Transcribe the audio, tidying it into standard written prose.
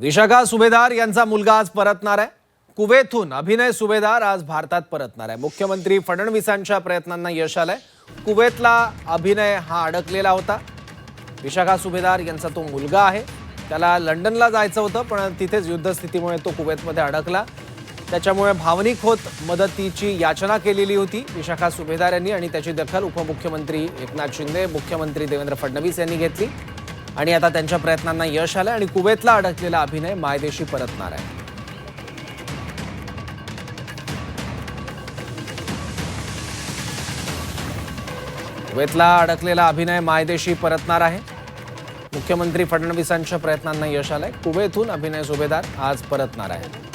विशाखा सुभेदार यांचा मुलगा आज परतणार आहे। कुवेतहून अभिनय सुभेदार आज भारतात परतणार आहे। मुख्यमंत्री फडणवीसांच्या प्रयत्नांना यश आलंय। कुवेतला अभिनय हा अडकलेला होता। विशाखा सुभेदार यांचा तो मुलगा आहे। त्याला लंडनला जायचं होतं, पण तिथेच युद्धस्थितीमुळे तो कुवेतमध्ये अडकला। त्याच्यामुळे भावनिक होत मदतीची याचना केलेली होती विशाखा सुभेदार यांनी, आणि त्याची दखल उपमुख्यमंत्री एकनाथ शिंदे, मुख्यमंत्री देवेंद्र फडणवीस यांनी घेतली। आणि आता त्यांच्या प्रयत्नांना यश आलं आणि कुवेतला अडकलेला अभिनय मायदेशी परतणार आहे। कुवेतला अडकलेला अभिनय मायदेशी परतणार आहे। मुख्यमंत्री फडणवीसांच्या प्रयत्नांना यश आलंय। कुवेतहून अभिनय सुभेदार आज परतणार आहे।